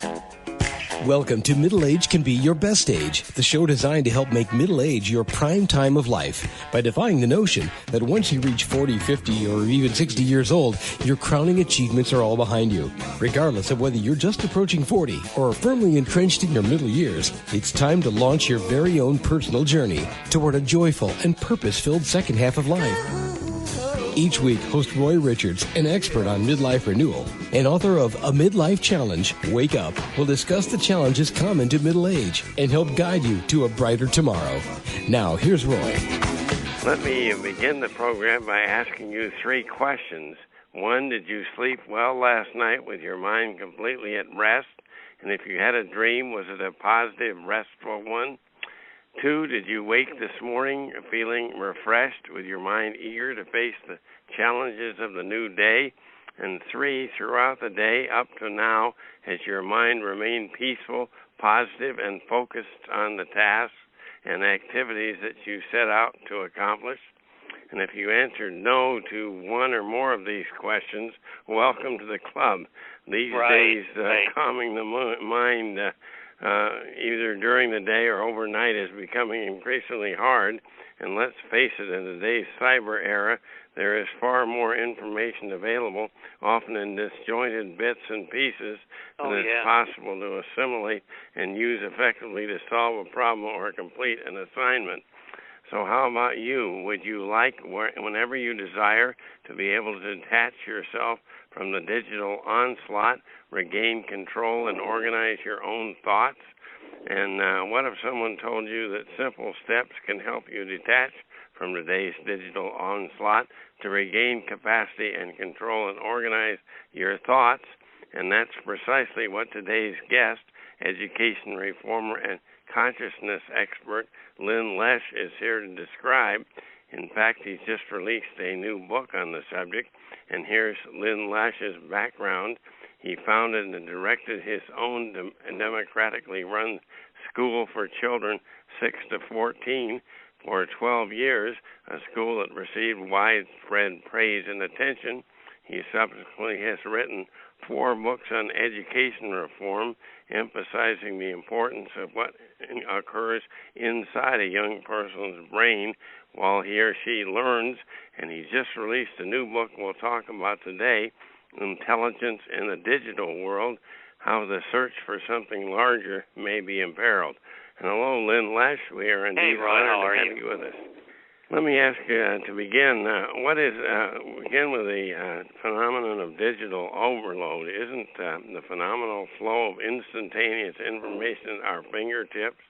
Welcome to Middle Age Can Be Your Best Age, the show designed to help make middle age your prime time of life by defying the notion that once you reach 40, 50, or even 60 years old, your crowning achievements are all behind you. Regardless of whether you're just approaching 40 or firmly entrenched in your middle years, it's time to launch your very own personal journey toward a joyful and purpose-filled second half of life. Each week, host Roy Richards, an expert on midlife renewal and author of A Midlife Challenge, Wake Up, will discuss the challenges common to middle age and help guide you to a brighter tomorrow. Now, here's Roy. Let me begin the program by asking you three questions. One, did you sleep well last night with your mind completely at rest? And if you had a dream, was it a positive, restful one? Two, did you wake this morning feeling refreshed with your mind eager to face the challenges of the new day? And three, throughout the day up to now, has your mind remained peaceful, positive, and focused on the tasks and activities that you set out to accomplish? And if you answered no to one or more of these questions, welcome to the club. These days, calming the mind either during the day or overnight is becoming increasingly hard. And let's face it, in today's cyber era, there is far more information available, often in disjointed bits and pieces, than it's possible to assimilate and use effectively to solve a problem or complete an assignment. So how about you? Would you like, whenever you desire, to be able to detach yourself from the digital onslaught, regain control, and organize your own thoughts? And what if someone told you that simple steps can help you detach from today's digital onslaught to regain capacity and control and organize your thoughts? And that's precisely what today's guest, education reformer and consciousness expert Lyn Lesch, is here to describe. In fact, he's just released a new book on the subject, and here's Lyn Lesch's background. He founded and directed his own democratically run school for children 6 to 14 for 12 years, a school that received widespread praise and attention. He subsequently has written 4 books on education reform, emphasizing the importance of what occurs inside a young person's brain while he or she learns. And he just released a new book we'll talk about today, Intelligence in the Digital World, How the Search for Something Larger May Be Imperiled. And hello, Lyn Lesch. We are indeed honored to have you with us. Let me ask you to begin, begin with the phenomenon of digital overload. Isn't the phenomenal flow of instantaneous information at our fingertips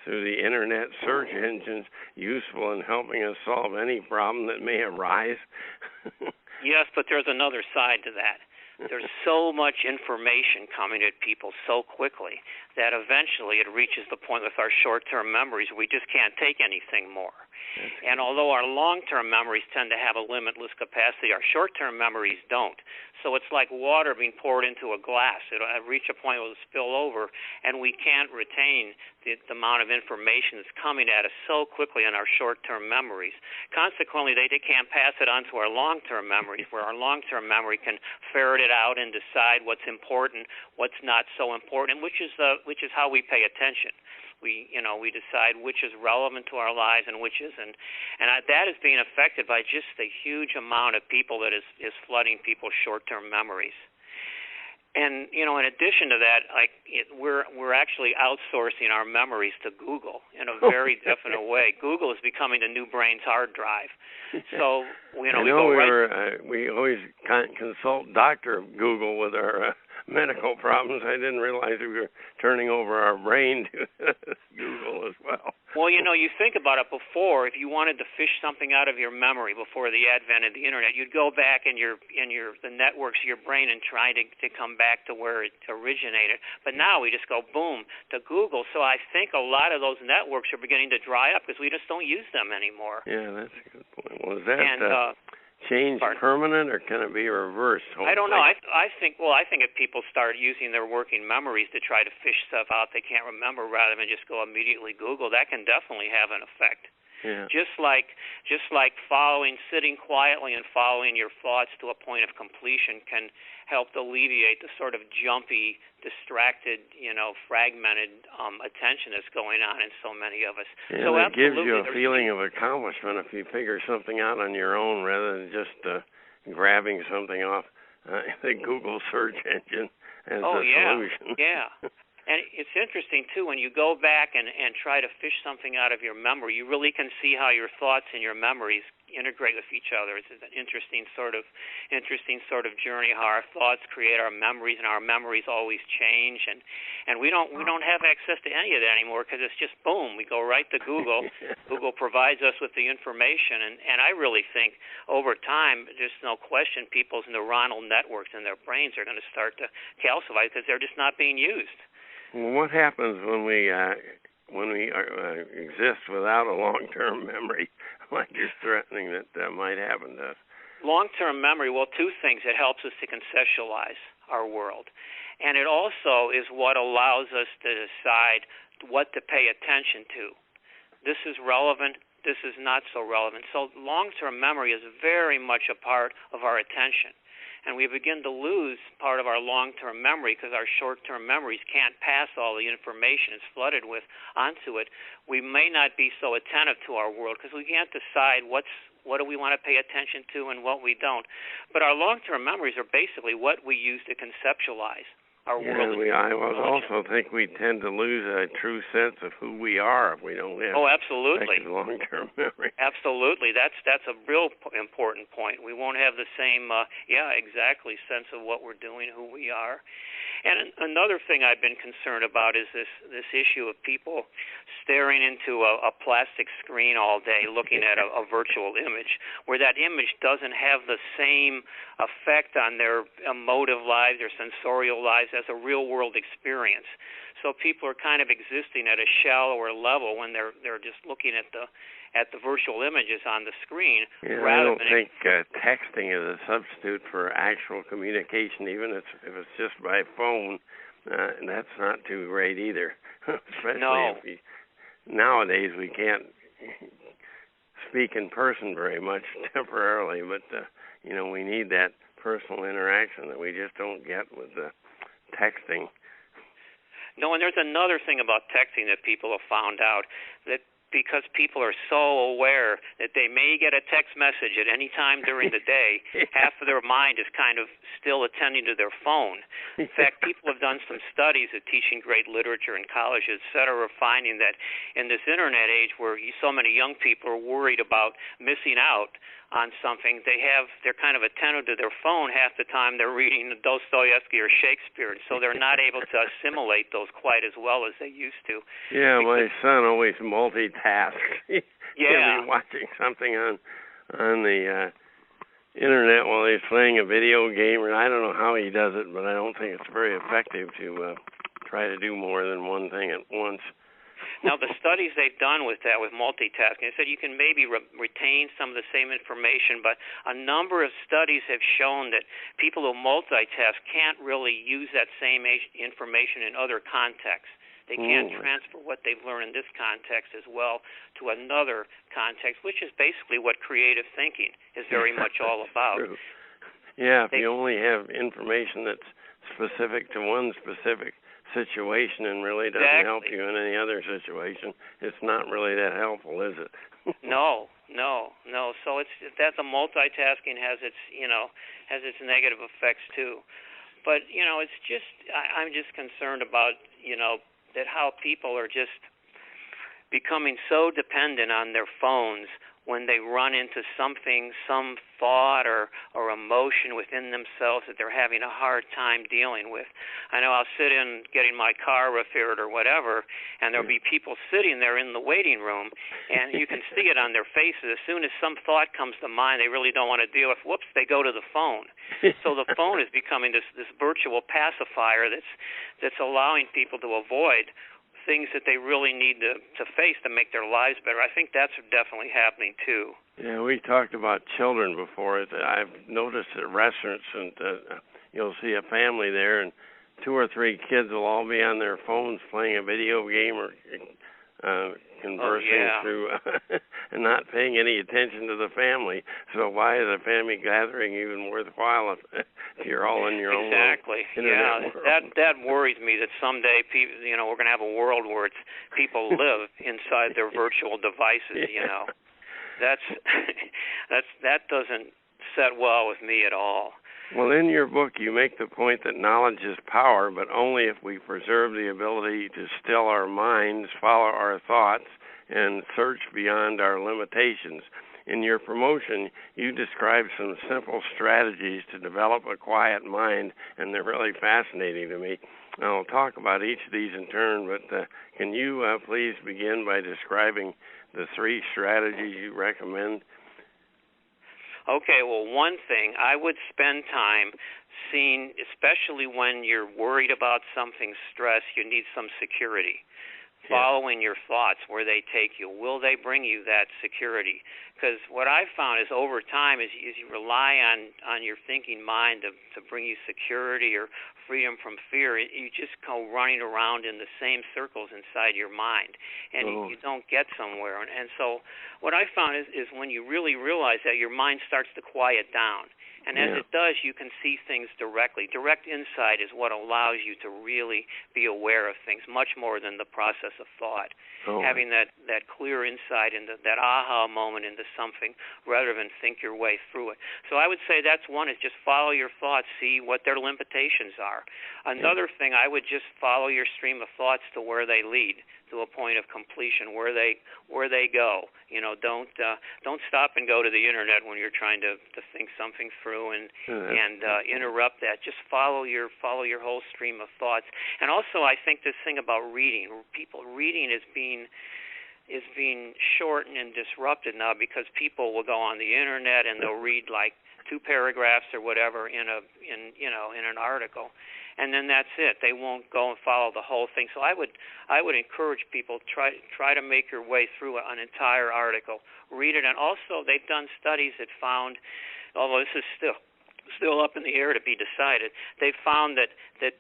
through the internet search engines useful in helping us solve any problem that may arise? Yes, but there's another side to that. There's so much information coming at people so quickly that eventually it reaches the point with our short-term memories we just can't take anything more. And although our long-term memories tend to have a limitless capacity, our short-term memories don't. So it's like water being poured into a glass. It'll reach a point where it'll spill over, and we can't retain the amount of information that's coming at us so quickly in our short-term memories. Consequently, they can't pass it on to our long-term memories, where our long-term memory can ferret it out and decide what's important, what's not so important, which is how we pay attention. We decide which is relevant to our lives and which isn't, and that is being affected by just the huge amount of people that is flooding people's short-term memories. And in addition to that, we're actually outsourcing our memories to Google in a very definite way. Google is becoming the new brain's hard drive. So we always consult Dr. Google with our medical problems. I didn't realize we were turning over our brain to Google as well. Well, you think about it before. If you wanted to fish something out of your memory before the advent of the internet, you'd go back in the networks of your brain and try to come back to where it originated. But now we just go boom to Google. So I think a lot of those networks are beginning to dry up because we just don't use them anymore. Yeah, that's a good point. Well, is that change permanent, or can it be reversed? I don't know. I think if people start using their working memories to try to fish stuff out they can't remember rather than just go immediately Google, that can definitely have an effect. Yeah. Just like sitting quietly and following your thoughts to a point of completion can help alleviate the sort of jumpy, distracted, fragmented attention that's going on in so many of us. Yeah, so it gives you a there's feeling of accomplishment if you figure something out on your own rather than just grabbing something off the Google search engine as a solution. Yeah. And it's interesting, too, when you go back and try to fish something out of your memory, you really can see how your thoughts and your memories integrate with each other. It's an interesting sort of journey how our thoughts create our memories, and our memories always change. And we don't have access to any of that anymore because it's just boom, we go right to Google. Google provides us with the information, and I really think over time, there's no question, people's neuronal networks in their brains are going to start to calcify because they're just not being used. Well, what happens when we exist without a long-term memory, like you're threatening that might happen to us? Long-term memory, well, two things. It helps us to conceptualize our world, and it also is what allows us to decide what to pay attention to. This is relevant. This is not so relevant. So long-term memory is very much a part of our attention. And we begin to lose part of our long-term memory because our short-term memories can't pass all the information it's flooded with onto it. We may not be so attentive to our world because we can't decide what do we want to pay attention to and what we don't. But our long-term memories are basically what we use to conceptualize our world. I also think we tend to lose a true sense of who we are if we don't have absolutely long-term memory. Absolutely. That's a real important point. We won't have the same, sense of what we're doing, who we are. And another thing I've been concerned about is this issue of people staring into a plastic screen all day looking at a virtual image, where that image doesn't have the same effect on their emotive lives or sensorial lives as a real-world experience. So people are kind of existing at a shallower level when they're just looking at the virtual images on the screen. Yeah, I don't think texting is a substitute for actual communication, even if it's just by phone. That's not too great either. Especially nowadays we can't speak in person very much temporarily, but we need that personal interaction that we just don't get with texting. No, and there's another thing about texting that people have found out, that because people are so aware that they may get a text message at any time during the day, half of their mind is kind of still attending to their phone. In fact, people have done some studies at teaching great literature in colleges, et cetera, finding that in this Internet age where so many young people are worried about missing out on something, they're kind of attentive to their phone half the time they're reading Dostoevsky or Shakespeare, and so they're not able to assimilate those quite as well as they used to. Yeah, my son always multitasks. He'll be watching something on the Internet while he's playing a video game, and I don't know how he does it, but I don't think it's very effective to try to do more than one thing at once. Now, the studies they've done with that, with multitasking, they said you can maybe retain some of the same information, but a number of studies have shown that people who multitask can't really use that same information in other contexts. They can't transfer what they've learned in this context as well to another context, which is basically what creative thinking is very much all about. True. Yeah, if you only have information that's specific to one specific situation and really doesn't help you in any other situation, it's not really that helpful, is it? No. So that's a multitasking has its negative effects too. But it's just I'm just concerned about that how people are just becoming so dependent on their phones when they run into something, some thought or emotion within themselves that they're having a hard time dealing with. I know I'll sit in getting my car repaired or whatever, and there'll be people sitting there in the waiting room, and you can see it on their faces. As soon as some thought comes to mind they really don't want to deal with, whoops, they go to the phone. So the phone is becoming this virtual pacifier that's allowing people to avoid things that they really need to face to make their lives better. I think that's definitely happening too. Yeah, we talked about children before. I've noticed at restaurants, and you'll see a family there, and 2 or 3 kids will all be on their phones playing a video game or conversing through and not paying any attention to the family. So why is a family gathering even worthwhile if you're all in your own internet world? That worries me that someday people, we're going to have a world where people live inside their virtual devices. That doesn't set well with me at all. Well, in your book, you make the point that knowledge is power, but only if we preserve the ability to still our minds, follow our thoughts, and search beyond our limitations. In your promotion, you describe some simple strategies to develop a quiet mind, and they're really fascinating to me. I'll talk about each of these in turn, but can you please begin by describing the 3 strategies you recommend? Okay, well, one thing, I would spend time seeing, especially when you're worried about something, stress, you need some security. Following your thoughts, where they take you. Will they bring you that security? Because what I've found is over time, is you rely on your thinking mind to bring you security or freedom from fear, you just go running around in the same circles inside your mind, and you don't get somewhere. And so what I found is when you really realize that, your mind starts to quiet down. And as it does, you can see things directly. Direct insight is what allows you to really be aware of things, much more than the process of thought. Having that clear insight into that aha moment into something rather than think your way through it. So I would say that's one, is just follow your thoughts, see what their limitations are. Another thing, I would just follow your stream of thoughts to where they lead, to a point of completion, where they go. Don't stop and go to the internet when you're trying to think something through and interrupt that. Just follow your whole stream of thoughts. And also, I think this thing about reading, reading is being shortened and disrupted now, because people will go on the internet and they'll read like 2 paragraphs or whatever in an article, and then that's it. They won't go and follow the whole thing. So I would encourage people, try to make your way through an entire article, read it. And also, they've done studies that found, although this is still up in the air to be decided, they found that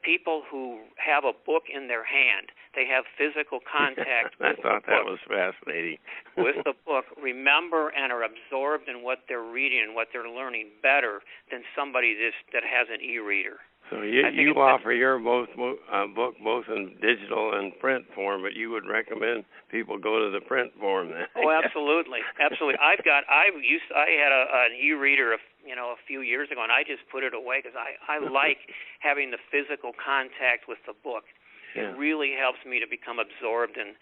people who have a book in their hand, they have physical contact with I thought that was fascinating. with the book, remember and are absorbed in what they're reading and what they're learning better than somebody that has an e-reader. So you offer your book both in digital and print form, but you would recommend people go to the print form then? Oh, absolutely, absolutely. I had an e-reader a few years ago, and I just put it away because I like having the physical contact with the book. It really helps me to become absorbed in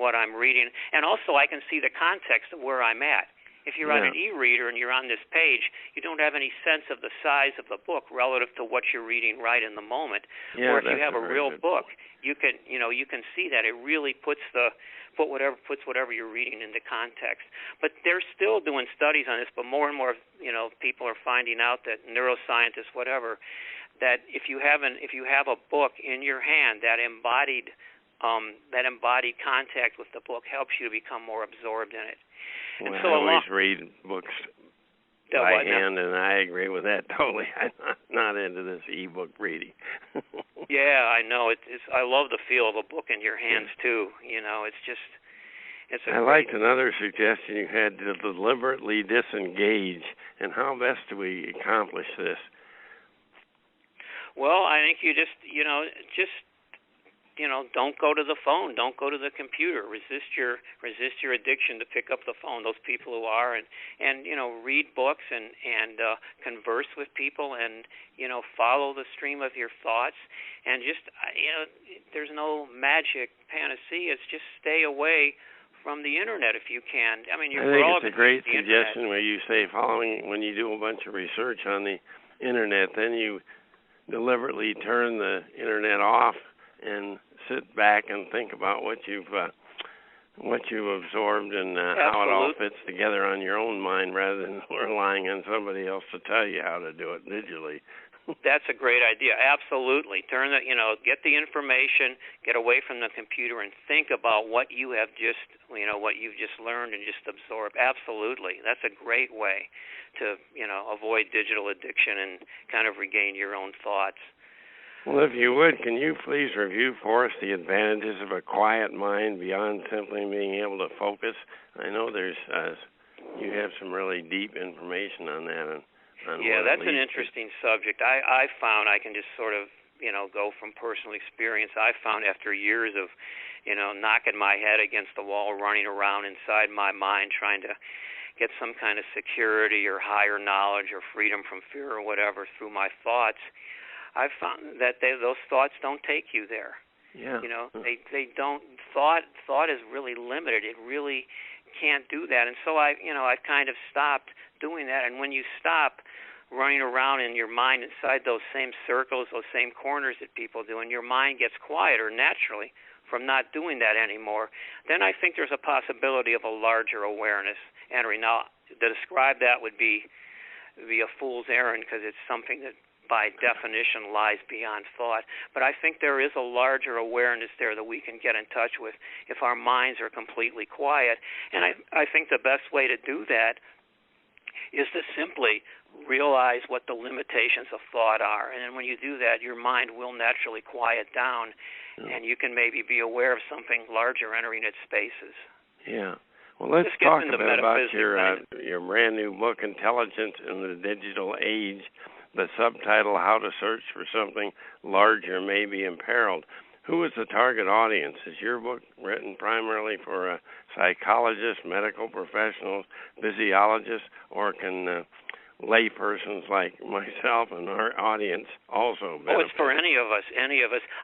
what I'm reading, and also I can see the context of where I'm at. If you're on an e-reader and you're on this page, you don't have any sense of the size of the book relative to what you're reading right in the moment. Or if you have a real book, you can see that it really puts whatever you're reading into context. But they're still doing studies on this, but more and more people are finding out, that neuroscientists, whatever, that if you have a book in your hand, that embodied contact with the book helps you to become more absorbed in it. Well, I always read books by hand, and I agree with that totally. I'm not into this e-book reading. Yeah, I know. I love the feel of a book in your hands too. I liked another suggestion you had, to deliberately disengage. And how best do we accomplish this? Well, I think you just don't go to the phone, don't go to the computer. Resist your addiction to pick up the phone. Those people who are, and read books and converse with people, and follow the stream of your thoughts. And just there's no magic panacea. It's just stay away from the internet if you can. I mean, I think it's a great suggestion where you say, when you do a bunch of research on the internet, then you deliberately turn the internet off and sit back and think about what you've absorbed and how it all fits together on your own mind, rather than relying on somebody else to tell you how to do it digitally. That's a great idea. Absolutely. Get the information, get away from the computer, and think about what you have what you've just learned and just absorbed. Absolutely. That's a great way to, avoid digital addiction and kind of regain your own thoughts. Well, if you would, can you please review for us the advantages of a quiet mind beyond simply being able to focus? I know you have some really deep information on that. Yeah, that's an interesting subject. I found I can just sort of, go from personal experience. I found after years of, knocking my head against the wall, running around inside my mind, trying to get some kind of security or higher knowledge or freedom from fear or whatever through my thoughts, I've found that those thoughts don't take you there. Yeah. They don't. Thought is really limited. It really can't do that. And so I've kind of stopped doing that. And when you stop running around in your mind inside those same circles, those same corners that people do, and your mind gets quieter naturally from not doing that anymore, then I think there's a possibility of a larger awareness entering. Now, to describe that would be a fool's errand, because it's something that by definition lies beyond thought. But I think there is a larger awareness there that we can get in touch with if our minds are completely quiet. And I think the best way to do that is to simply realize what the limitations of thought are. And then when you do that, your mind will naturally quiet down, and you can maybe be aware of something larger entering its spaces. Yeah. Well, let's talk a bit about your brand new book, Intelligence in the Digital Age. The subtitle, How to Search for Something Larger May Be Imperiled. Who is the target audience? Is your book written primarily for psychologists, medical professionals, physiologists, or can laypersons like myself and our audience also benefit? Oh, it's for any of us.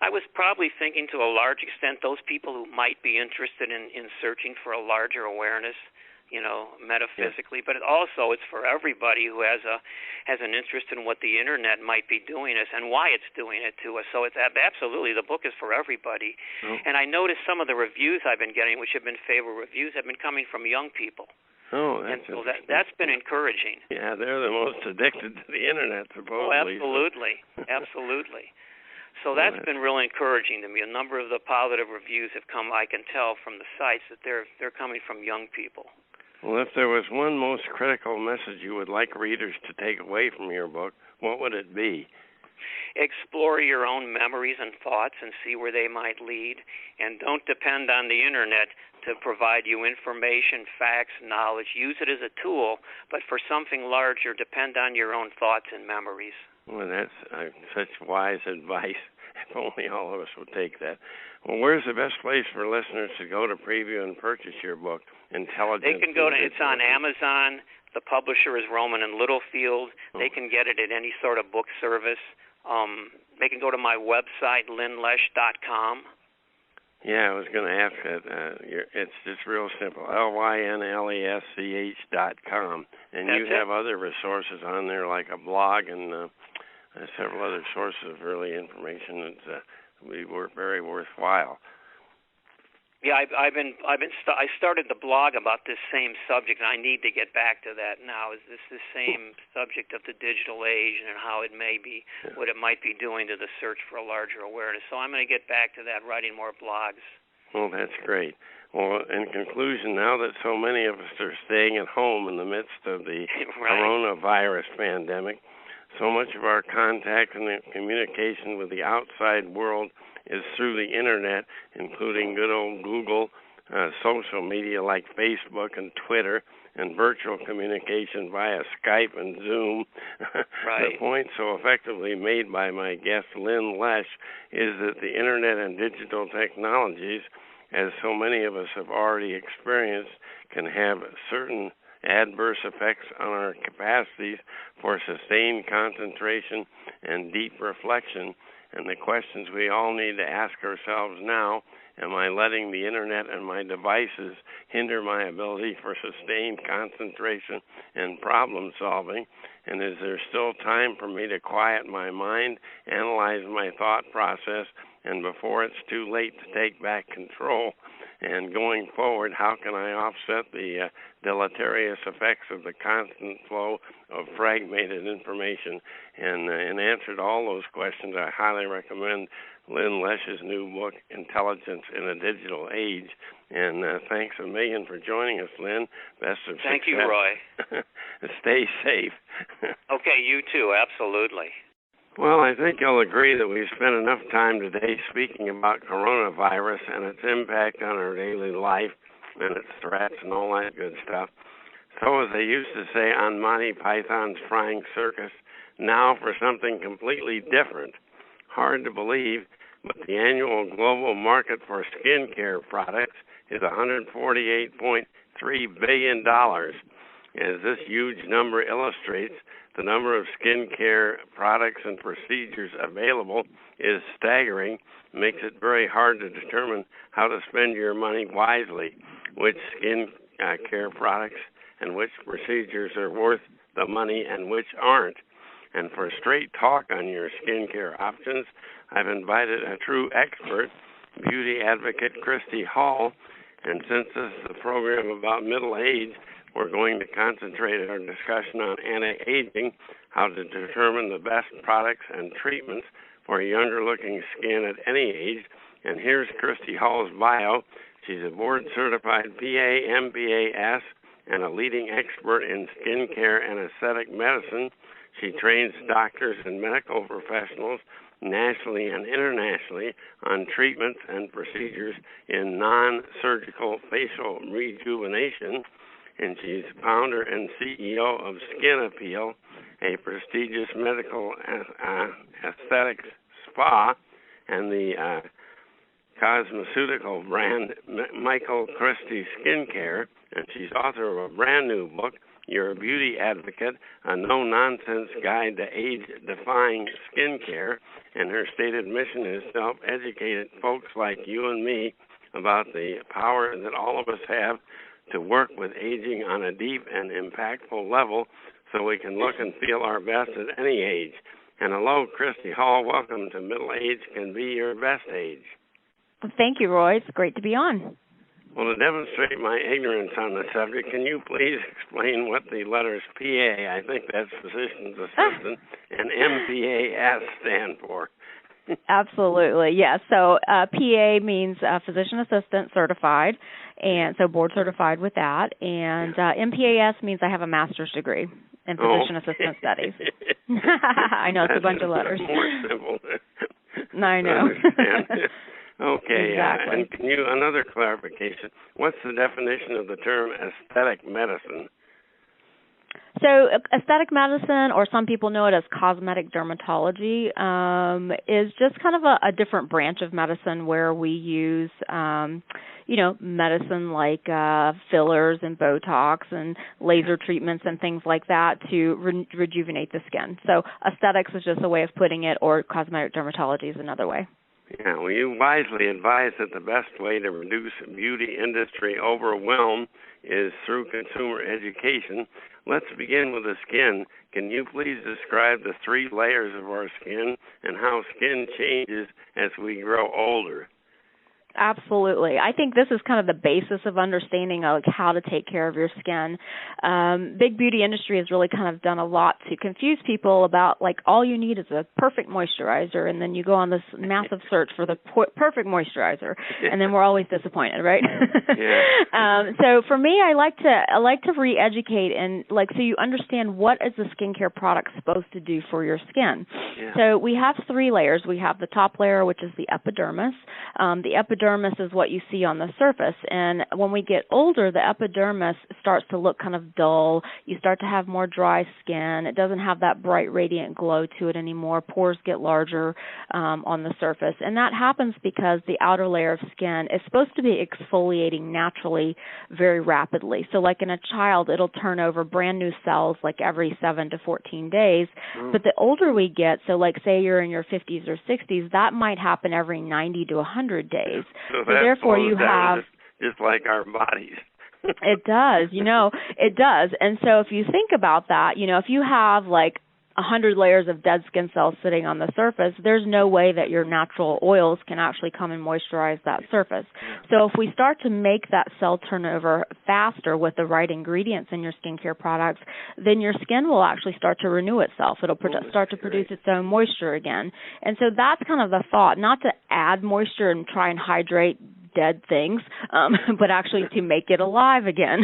I was probably thinking to a large extent those people who might be interested in searching for a larger awareness, metaphysically, but also it's for everybody who has an interest in what the Internet might be doing us and why it's doing it to us. So it's absolutely, the book is for everybody. And I noticed some of the reviews I've been getting, which have been favorable reviews, have been coming from young people. Oh, that's so that's been encouraging. Yeah, they're the most addicted to the Internet, supposedly. Oh, absolutely. Absolutely. So that's been really encouraging to me. A number of the positive reviews have come, I can tell from the sites, that they're coming from young people. Well, if there was one most critical message you would like readers to take away from your book, what would it be? Explore your own memories and thoughts and see where they might lead. And don't depend on the Internet to provide you information, facts, knowledge. Use it as a tool, but for something larger, depend on your own thoughts and memories. Well, that's such wise advice. If only all of us would take that. Well, where's the best place for listeners to go to preview and purchase your book, Intelligence? They can go to, it's on Amazon. The publisher is Rowman and Littlefield. They can get it at any sort of book service. They can go to my website, lynlesch.com. Yeah, I was going to ask that. It's just real simple, lynlesch.com. And you have other resources on there, like a blog and several other sources of early information that were very worthwhile. Yeah, I started the blog about this same subject, and I need to get back to that now. Is this the same subject of the digital age and how it may be, what it might be doing to the search for a larger awareness? So I'm going to get back to that, writing more blogs. Well, that's great. Well, in conclusion, now that so many of us are staying at home in the midst of the coronavirus pandemic, so much of our contact and communication with the outside world is through the Internet, including good old Google, social media like Facebook and Twitter, and virtual communication via Skype and Zoom. The point so effectively made by my guest, Lyn Lesch, is that the Internet and digital technologies, as so many of us have already experienced, can have certain adverse effects on our capacities for sustained concentration and deep reflection. And the questions we all need to ask ourselves now: am I letting the Internet and my devices hinder my ability for sustained concentration and problem solving? And is there still time for me to quiet my mind, analyze my thought process, and before it's too late to take back control? And going forward, how can I offset the deleterious effects of the constant flow of fragmented information? And in answer to all those questions, I highly recommend Lyn Lesch's new book, Intelligence in a Digital Age. And thanks a million for joining us, Lyn. Best of success. Thank you, Roy. Stay safe. Okay, you too, absolutely. Well, I think you'll agree that we've spent enough time today speaking about coronavirus and its impact on our daily life and its threats and all that good stuff. So, as they used to say on Monty Python's Flying Circus, now for something completely different. Hard to believe, but the annual global market for skincare products is $148.3 billion. As this huge number illustrates, the number of skincare products and procedures available is staggering, makes it very hard to determine how to spend your money wisely, which skincare products and which procedures are worth the money and which aren't. And for straight talk on your skincare options, I've invited a true expert, beauty advocate Christy Hall. And since this is a program about middle age, we're going to concentrate our discussion on anti-aging, how to determine the best products and treatments for younger-looking skin at any age. And here's Christy Hall's bio. She's a board-certified PA, MPAS, and a leading expert in skincare and aesthetic medicine. She trains doctors and medical professionals nationally and internationally on treatments and procedures in non-surgical facial rejuvenation. And she's founder and CEO of Skin Appeal, a prestigious medical aesthetics spa, and the cosmeceutical brand Michael Christie Skincare. And she's author of a brand new book, You're a Beauty Advocate, a no-nonsense guide to age-defying skincare. And her stated mission is to help educate folks like you and me about the power that all of us have to work with aging on a deep and impactful level so we can look and feel our best at any age. And hello, Christy Hall. Welcome to Middle Age Can Be Your Best Age. Thank you, Roy. It's great to be on. Well, to demonstrate my ignorance on the subject, can you please explain what the letters PA, I think that's Physician's Assistant, and MPAS stand for? Absolutely, yes. So PA means Physician Assistant Certified, and so board certified with that. And MPAS means I have a master's degree in Physician Assistant Studies. I know, it's a bunch of letters. More simple. I know. Okay, exactly. And can you, another clarification, what's the definition of the term aesthetic medicine? So aesthetic medicine, or some people know it as cosmetic dermatology, is just kind of a different branch of medicine where we use, medicine like fillers and Botox and laser treatments and things like that to rejuvenate the skin. So aesthetics is just a way of putting it, or cosmetic dermatology is another way. Yeah, well, you wisely advise that the best way to reduce beauty industry overwhelm is through consumer education. Let's begin with the skin. Can you please describe the 3 layers of our skin and how skin changes as we grow older? Absolutely. I think this is kind of the basis of understanding how to take care of your skin. Big beauty industry has really kind of done a lot to confuse people about, like, all you need is a perfect moisturizer, and then you go on this massive search for the perfect moisturizer, and then we're always disappointed, right? Yeah. So for me, I like to re-educate and so you understand what is the skincare product supposed to do for your skin. Yeah. So we have 3 layers. We have the top layer, which is the epidermis. The epidermis is what you see on the surface, and when we get older, the epidermis starts to look kind of dull. You start to have more dry skin. It doesn't have that bright, radiant glow to it anymore. Pores get larger on the surface, and that happens because the outer layer of skin is supposed to be exfoliating naturally very rapidly. So like in a child, it'll turn over brand new cells like every 7 to 14 days, but the older we get, so like say you're in your 50s or 60s, that might happen every 90 to 100 days. So therefore you have just like our bodies. It does, it does. And so if you think about that, if you have like 100 layers of dead skin cells sitting on the surface, there's no way that your natural oils can actually come and moisturize that surface. So if we start to make that cell turnover faster with the right ingredients in your skincare products, then your skin will actually start to renew itself. It'll start to produce its own moisture again. And so that's kind of the thought, not to add moisture and try and hydrate dead things, but actually to make it alive again.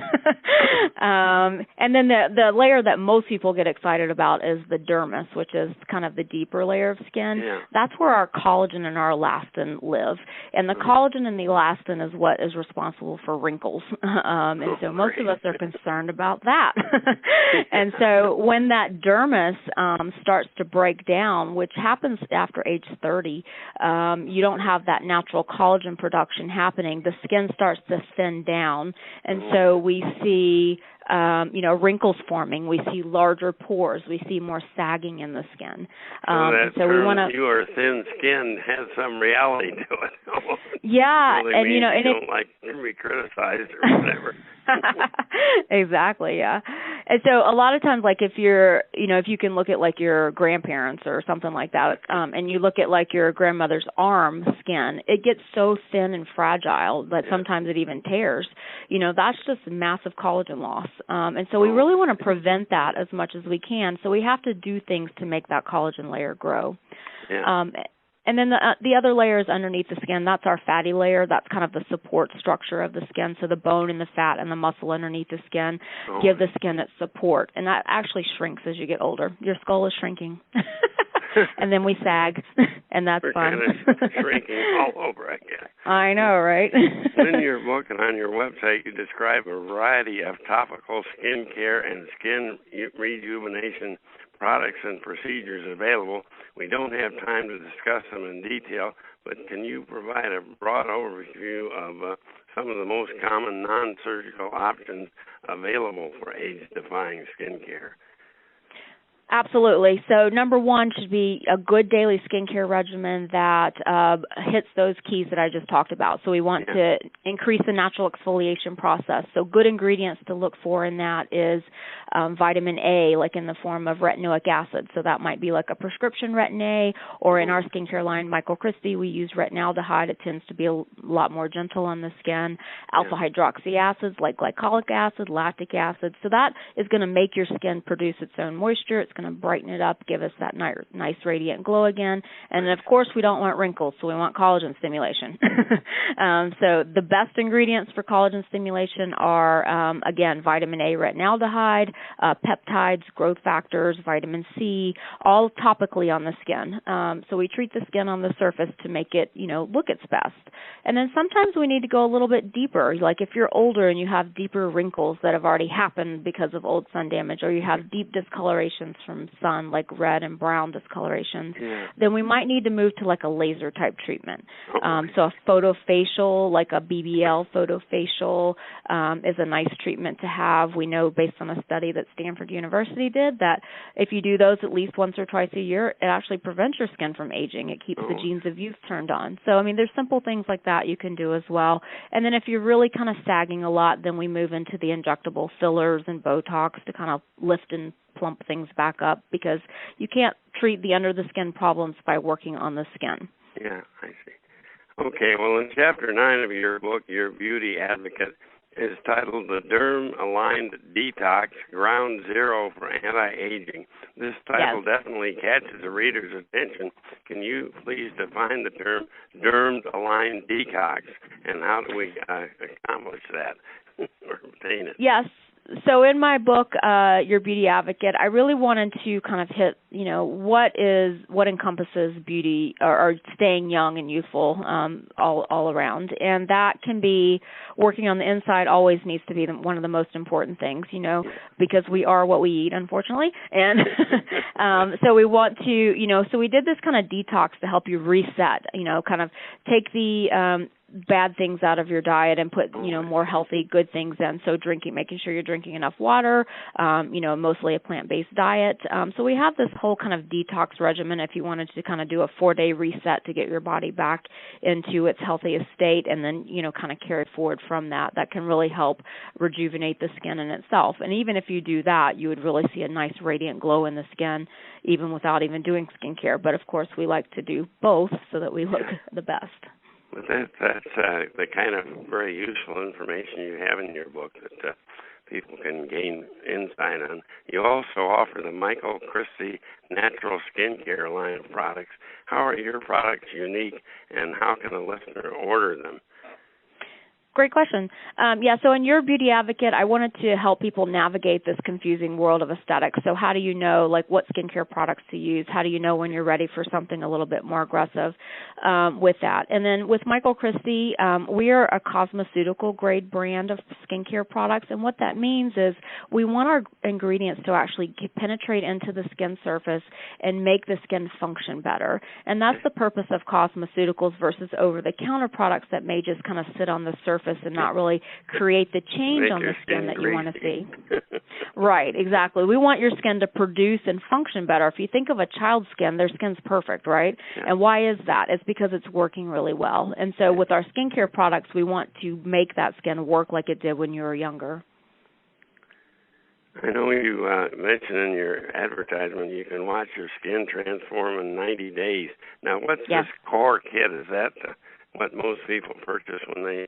And then the layer that most people get excited about is the dermis, which is kind of the deeper layer of skin. Yeah. That's where our collagen and our elastin live. And the collagen and the elastin is what is responsible for wrinkles. And so most of us are concerned about that. And so when that dermis starts to break down, which happens after age 30, you don't have that natural collagen production happening. The skin starts to thin down. And so we see wrinkles forming. We see larger pores. We see more sagging in the skin. So we want to. Your thin-skinned has some reality to it. Yeah, really and you and don't like to be criticized or whatever. Exactly, yeah. And so a lot of times, like if you're, if you can look at like your grandparents or something like that, and you look at like your grandmother's arm skin, it gets so thin and fragile that sometimes it even tears. That's just massive collagen loss. And so we really want to prevent that as much as we can. So we have to do things to make that collagen layer grow. Yeah. And then the other layer is underneath the skin. That's our fatty layer. That's kind of the support structure of the skin. So the bone and the fat and the muscle underneath the skin give the skin its support. And that actually shrinks as you get older. Your skull is shrinking. And then we sag, and that's fun. Kind of shrinking all over, I guess. I know, right? In your book and on your website, you describe a variety of topical skin care and skin rejuvenation products and procedures available. We don't have time to discuss them in detail, but can you provide a broad overview of some of the most common non-surgical options available for age-defying skin care? Absolutely. So number one should be a good daily skincare regimen that hits those keys that I just talked about. So we want to increase the natural exfoliation process. So good ingredients to look for in that is vitamin A, like in the form of retinoic acid. So that might be like a prescription retin A, or in our skincare line, Michael Christy, we use retinaldehyde. It tends to be a lot more gentle on the skin. Alpha hydroxy acids like glycolic acid, lactic acid. So that is going to make your skin produce its own moisture. It's going to brighten it up, give us that nice radiant glow again. And then, of course, we don't want wrinkles, so we want collagen stimulation. So the best ingredients for collagen stimulation are, again, vitamin A, retinaldehyde, peptides, growth factors, vitamin C, all topically on the skin. So we treat the skin on the surface to make it, look its best. And then sometimes we need to go a little bit deeper. Like if you're older and you have deeper wrinkles that have already happened because of old sun damage, or you have deep discolorations from sun, like red and brown discolorations, then we might need to move to like a laser type treatment. So a photofacial, like a BBL photofacial, is a nice treatment to have. We know based on a study that Stanford University did that if you do those at least once or twice a year, it actually prevents your skin from aging. It keeps the genes of youth turned on. So, I mean, there's simple things like that you can do as well. And then if you're really kind of sagging a lot, then we move into the injectable fillers and Botox to kind of lift and plump things back up, because you can't treat the under-the-skin problems by working on the skin. Yeah, I see. Okay, well, in Chapter 9 of your book, Your Beauty Advocate, is titled The Derm-Aligned Detox, Ground Zero for Anti-Aging. This title definitely catches the reader's attention. Can you please define the term Derm-Aligned Detox, and how do we accomplish that or obtain it? Yes. So in my book, Your Beauty Advocate, I really wanted to kind of hit, what encompasses beauty or staying young and youthful all around. And that can be working on the inside always needs to be one of the most important things, because we are what we eat, unfortunately. And so we want to, so we did this kind of detox to help you reset, kind of take the bad things out of your diet and put, more healthy, good things in. So making sure you're drinking enough water, mostly a plant-based diet. So we have this whole kind of detox regimen if you wanted to kind of do a 4-day reset to get your body back into its healthiest state, and then, kind of carry forward from that. That can really help rejuvenate the skin in itself. And even if you do that, you would really see a nice radiant glow in the skin, even without even doing skincare. But of course, we like to do both so that we look the best. Well, that's the kind of very useful information you have in your book that people can gain insight on. You also offer the Michael Christy Natural Skincare line of products. How are your products unique, and how can a listener order them? great question. So in Your Beauty Advocate, I wanted to help people navigate this confusing world of aesthetics. So how do you know, like, what skincare products to use? How do you know when you're ready for something a little bit more aggressive with that? And then with Michael Christy, we are a cosmeceutical-grade brand of skincare products, and what that means is we want our ingredients to actually penetrate into the skin surface and make the skin function better. And that's the purpose of cosmeceuticals versus over-the-counter products that may just kind of sit on the surface and not really create the change on the skin that you want to see. Right, exactly. We want your skin to produce and function better. If you think of a child's skin, their skin's perfect, right? Yeah. And why is that? It's because it's working really well. And so with our skincare products, we want to make that skin work like it did when you were younger. I know you mentioned in your advertisement you can watch your skin transform in 90 days. Now, what's this core kit? Is that what most people purchase when they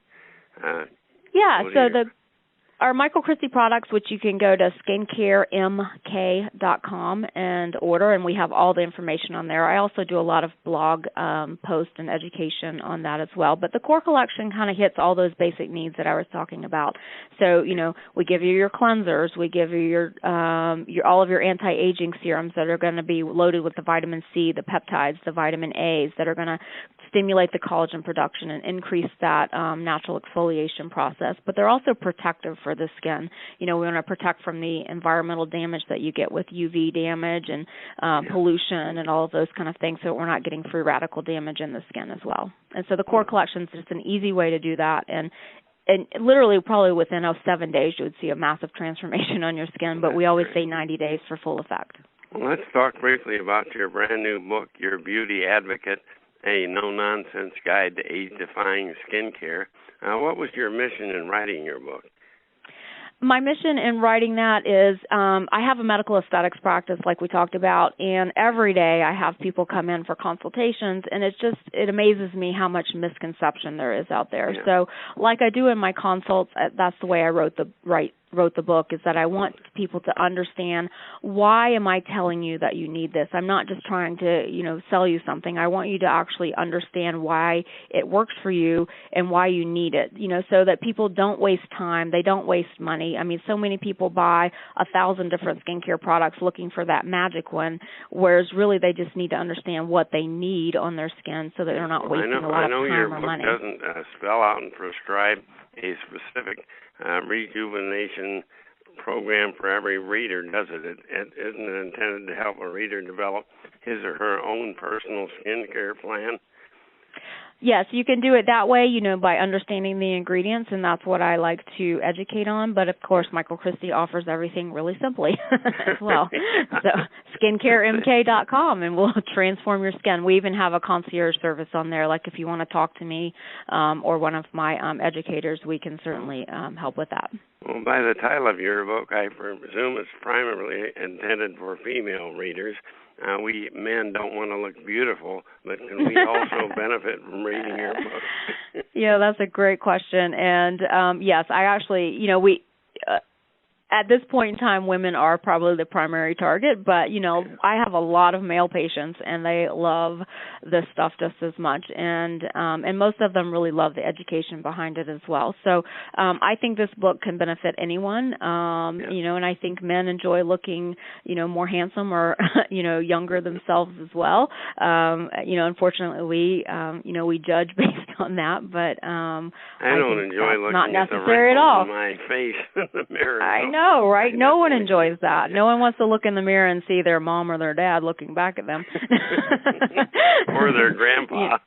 our Michael Christy products, which you can go to skincaremk.com and order, and we have all the information on there. I also do a lot of blog posts and education on that as well. But the core collection kind of hits all those basic needs that I was talking about. So, we give you your cleansers, we give you your all of your anti-aging serums that are going to be loaded with the vitamin C, the peptides, the vitamin A's that are going to stimulate the collagen production and increase that natural exfoliation process. But they're also protective for the skin. We want to protect from the environmental damage that you get with UV damage and pollution and all of those kind of things, so we're not getting free radical damage in the skin as well. And so the core collection is just an easy way to do that. And literally probably within 7 days you would see a massive transformation on your skin, but we always say 90 days for full effect. Well, let's talk briefly about your brand new book, Your Beauty Advocate, a no-nonsense guide to age-defying skincare. What was your mission in writing your book? My mission in writing that is I have a medical aesthetics practice like we talked about, and every day I have people come in for consultations, and it amazes me how much misconception there is out there. Yeah. So like I do in my consults, that's the way I wrote the book, is that I want people to understand, why am I telling you that you need this? I'm not just trying to, sell you something. I want you to actually understand why it works for you and why you need it, so that people don't waste time, they don't waste money. I mean, so many people buy 1,000 different skincare products looking for that magic one, whereas really they just need to understand what they need on their skin so that they're not wasting a lot of time or money. I know your book doesn't spell out and prescribe a specific rejuvenation program for every reader, does it? Isn't it intended to help a reader develop his or her own personal skincare plan? Yes, you can do it that way, by understanding the ingredients, and that's what I like to educate on. But, of course, Michael Christy offers everything really simply as well. So skincaremk.com, and we'll transform your skin. We even have a concierge service on there. Like if you want to talk to me or one of my educators, we can certainly help with that. Well, by the title of your book, I presume it's primarily intended for female readers. We men don't want to look beautiful, but can we also benefit from reading your book? Yeah, that's a great question. And, yes, I actually, at this point in time, women are probably the primary target, but, I have a lot of male patients, and they love this stuff just as much, and most of them really love the education behind it as well. So I think this book can benefit anyone, and I think men enjoy looking, more handsome or, younger themselves as well. Unfortunately, we judge based on that, but I don't enjoy looking not at necessary at all. My face in the mirror. I know, right? No one enjoys that. No one wants to look in the mirror and see their mom or their dad looking back at them. Or their grandpa.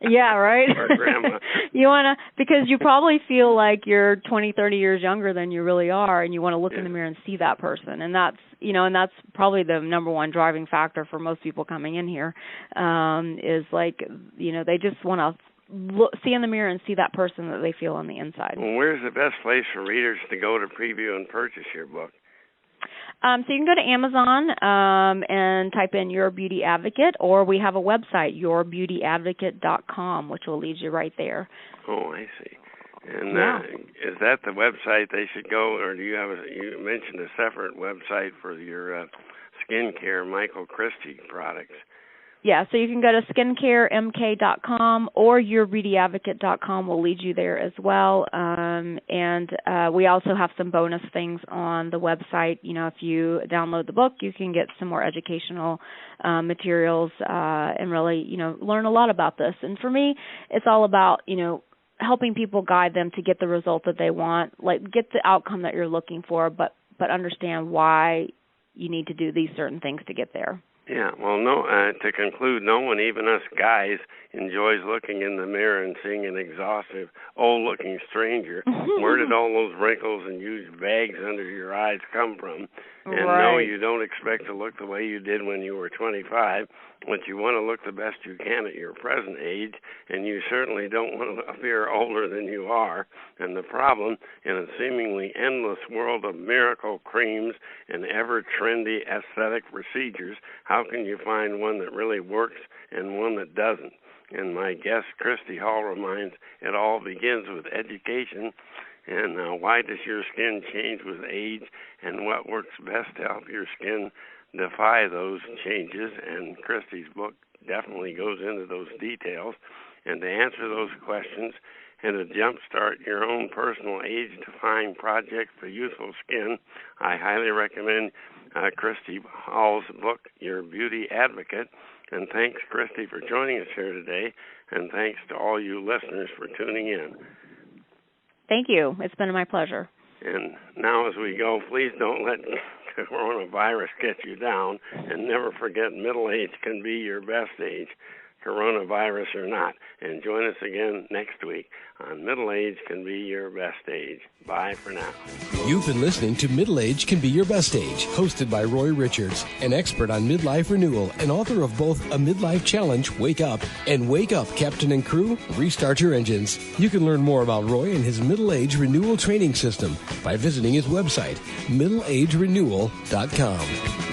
Yeah, right? Or grandma. You want to, because you probably feel like you're 20, 30 years younger than you really are, and you want to look in the mirror and see that person. And that's, and that's probably the number one driving factor for most people coming in here, is like, they just want to see in the mirror and see that person that they feel on the inside. Well, where's the best place for readers to go to preview and purchase your book? So you can go to Amazon and type in Your Beauty Advocate, or we have a website, yourbeautyadvocate.com, which will lead you right there. Oh, I see. And is that the website they should go, or do you you mentioned a separate website for your skincare Michael Christy products? Yeah, so you can go to skincaremk.com or yourbeautyadvocate.com will lead you there as well. And we also have some bonus things on the website. You know, if you download the book, you can get some more educational materials and really, you know, learn a lot about this. And for me, it's all about, you know, helping people, guide them to get the result that they want, like get the outcome that you're looking for, but understand why you need to do these certain things to get there. Yeah, well, to conclude, no one, even us guys, enjoys looking in the mirror and seeing an exhaustive, old-looking stranger. Where did all those wrinkles and huge bags under your eyes come from? And no, you don't expect to look the way you did when you were 25, but you want to look the best you can at your present age, and you certainly don't want to appear older than you are. And the problem, in a seemingly endless world of miracle creams and ever-trendy aesthetic procedures, how can you find one that really works and one that doesn't? And my guest, Christy Hall, reminds it all begins with education. And why does your skin change with age, and what works best to help your skin defy those changes? And Christy's book definitely goes into those details. And to answer those questions and to jumpstart your own personal age-defying project for youthful skin, I highly recommend Christy Hall's book, Your Beauty Advocate. And thanks, Christy, for joining us here today. And thanks to all you listeners for tuning in. Thank you. It's been my pleasure. And now as we go, please don't let coronavirus get you down, and never forget middle age can be your best age, coronavirus or not. And join us again next week on Middle Age Can Be Your Best Age. Bye for now. You've been listening to Middle Age Can Be Your Best Age, hosted by Roy Richards, an expert on midlife renewal and author of both A Midlife Challenge, Wake Up, and Wake Up, Captain and Crew, Restart Your Engines. You can learn more about Roy and his middle age renewal training system by visiting his website, middleagerenewal.com.